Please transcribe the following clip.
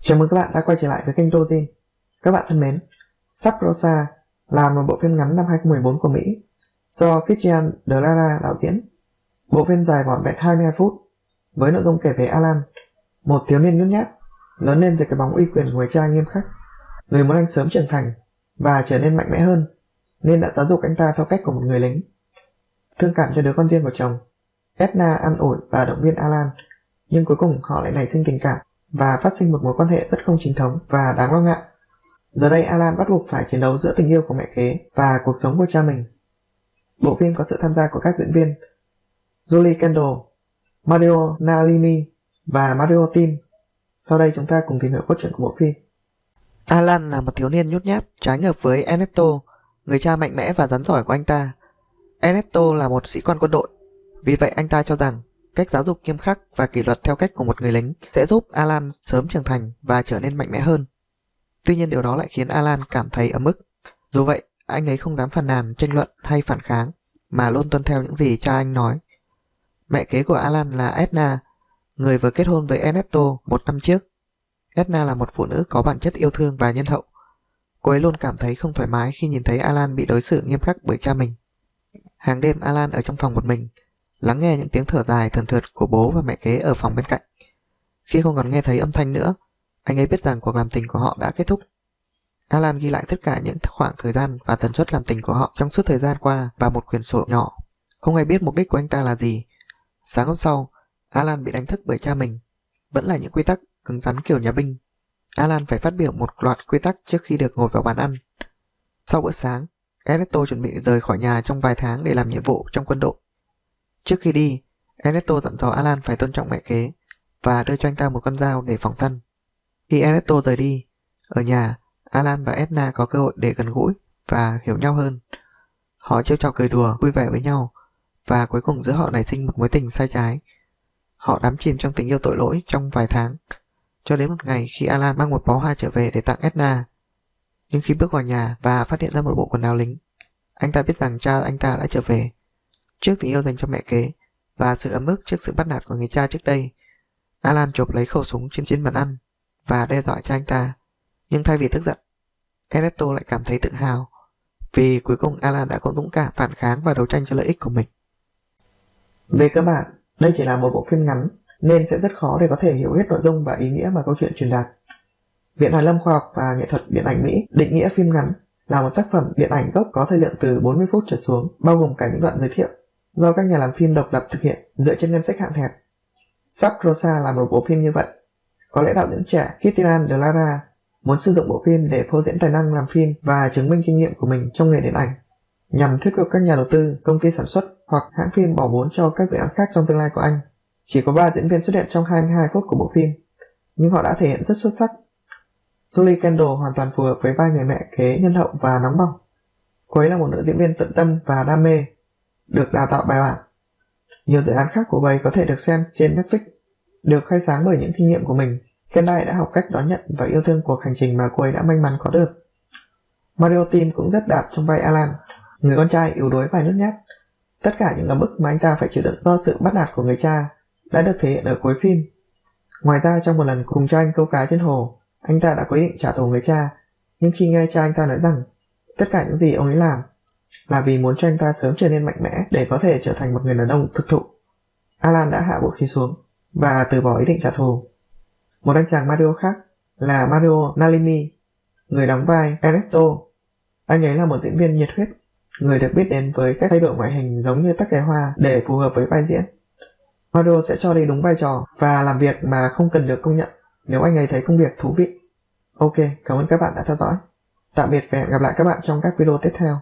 Chào mừng các bạn đã quay trở lại với kênh Rosin. Các bạn thân mến, Sub Rosa là một bộ phim ngắn năm 2014 của Mỹ do Christian de Lara đạo diễn. Bộ phim dài vỏn vẹn 22 phút với nội dung kể về Alan, một thiếu niên nhút nhát, lớn lên dưới cái bóng uy quyền của người cha nghiêm khắc. Người muốn anh sớm trưởng thành và trở nên mạnh mẽ hơn nên đã giáo dục anh ta theo cách của một người lính. Thương cảm cho đứa con riêng của chồng, Edna an ủi và động viên Alan, nhưng cuối cùng họ lại nảy sinh tình cảm và phát sinh một mối quan hệ rất không chính thống và đáng lo ngại. Giờ đây Alan bắt buộc phải chiến đấu giữa tình yêu của mẹ kế và cuộc sống của cha mình. Bộ phim có sự tham gia của các diễn viên Julie Kendall, Mario Nalini và Mario Tim. Sau đây chúng ta cùng tìm hiểu cốt truyện của bộ phim. Alan là một thiếu niên nhút nhát, trái ngược với Ernesto, người cha mạnh mẽ và rắn giỏi của anh ta. Ernesto là một sĩ quan quân đội, vì vậy anh ta cho rằng cách giáo dục nghiêm khắc và kỷ luật theo cách của một người lính sẽ giúp Alan sớm trưởng thành và trở nên mạnh mẽ hơn. Tuy nhiên điều đó lại khiến Alan cảm thấy ấm ức. Dù vậy, anh ấy không dám phàn nàn, tranh luận hay phản kháng, mà luôn tuân theo những gì cha anh nói. Mẹ kế của Alan là Edna, người vừa kết hôn với Ernesto một năm trước. Edna là một phụ nữ có bản chất yêu thương và nhân hậu. Cô ấy luôn cảm thấy không thoải mái khi nhìn thấy Alan bị đối xử nghiêm khắc bởi cha mình. Hàng đêm Alan ở trong phòng một mình, lắng nghe những tiếng thở dài thườn thượt của bố và mẹ kế ở phòng bên cạnh. Khi không còn nghe thấy âm thanh nữa, anh ấy biết rằng cuộc làm tình của họ đã kết thúc. Alan ghi lại tất cả những khoảng thời gian và tần suất làm tình của họ trong suốt thời gian qua vào một quyển sổ nhỏ. Không ai biết mục đích của anh ta là gì. Sáng hôm sau, Alan bị đánh thức bởi cha mình. Vẫn là những quy tắc cứng rắn kiểu nhà binh. Alan phải phát biểu một loạt quy tắc trước khi được ngồi vào bàn ăn. Sau bữa sáng, Ernesto chuẩn bị rời khỏi nhà trong vài tháng để làm nhiệm vụ trong quân đội. Trước khi đi, Ernesto dặn dò Alan phải tôn trọng mẹ kế và đưa cho anh ta một con dao để phòng thân. Khi Ernesto rời đi, ở nhà, Alan và Edna có cơ hội để gần gũi và hiểu nhau hơn. Họ trêu chọc cười đùa, vui vẻ với nhau, và cuối cùng giữa họ nảy sinh một mối tình sai trái. Họ đắm chìm trong tình yêu tội lỗi trong vài tháng, cho đến một ngày khi Alan mang một bó hoa trở về để tặng Edna. Nhưng khi bước vào nhà và phát hiện ra một bộ quần áo lính, anh ta biết rằng cha anh ta đã trở về. Trước tình yêu dành cho mẹ kế và sự ấm ức trước sự bắt nạt của người cha trước đây, Alan chộp lấy khẩu súng trên bàn ăn và đe dọa cha anh ta. Nhưng thay vì tức giận, Ernesto lại cảm thấy tự hào vì cuối cùng Alan đã có dũng cảm phản kháng và đấu tranh cho lợi ích của mình. Về cơ bản, đây chỉ là một bộ phim ngắn nên sẽ rất khó để có thể hiểu hết nội dung và ý nghĩa mà câu chuyện truyền đạt. Viện Hàn lâm Khoa học và Nghệ thuật Điện ảnh Mỹ định nghĩa phim ngắn là một tác phẩm điện ảnh gốc có thời lượng từ 40 phút trở xuống, bao gồm cả những đoạn giới thiệu, do các nhà làm phim độc lập thực hiện dựa trên ngân sách hạn hẹp. Sub Rosa là một bộ phim như vậy. Có lẽ đạo diễn trẻ Christian de Lara muốn sử dụng bộ phim để phô diễn tài năng làm phim và chứng minh kinh nghiệm của mình trong nghề điện ảnh, nhằm thuyết phục các nhà đầu tư, công ty sản xuất hoặc hãng phim bỏ vốn cho các dự án khác trong tương lai của anh. Chỉ có 3 diễn viên xuất hiện trong 22 phút của bộ phim, nhưng họ đã thể hiện rất xuất sắc. Julie Kendall hoàn toàn phù hợp với vai người mẹ kế nhân hậu và nóng bỏng. Cô ấy là một nữ diễn viên tận tâm và đam mê, được đào tạo bài bản. Nhiều dự án khác của cô ấy có thể được xem trên Netflix. Được khai sáng bởi những kinh nghiệm của mình, Kendall đã học cách đón nhận và yêu thương cuộc hành trình mà cô ấy đã may mắn có được. Mario Tim cũng rất đạt trong vai Alan, người con trai yếu đuối và nhút nhát. Tất cả những ấm ức mà anh ta phải chịu đựng do sự bắt nạt của người cha đã được thể hiện ở cuối phim. Ngoài ra, trong một lần cùng cha anh câu cá trên hồ, anh ta đã quyết định trả thù người cha, nhưng khi nghe cha anh ta nói rằng tất cả những gì ông ấy làm là vì muốn cho anh ta sớm trở nên mạnh mẽ để có thể trở thành một người đàn ông thực thụ, Alan đã hạ vũ khí xuống và từ bỏ ý định trả thù. Một anh chàng Mario khác là Mario Nalini, người đóng vai Ernesto. Anh ấy là một diễn viên nhiệt huyết, người được biết đến với cách thay đổi ngoại hình giống như tắc kè hoa để phù hợp với vai diễn. Mario sẽ cho đi đúng vai trò và làm việc mà không cần được công nhận nếu anh ấy thấy công việc thú vị. Ok, cảm ơn các bạn đã theo dõi. Tạm biệt và hẹn gặp lại các bạn trong các video tiếp theo.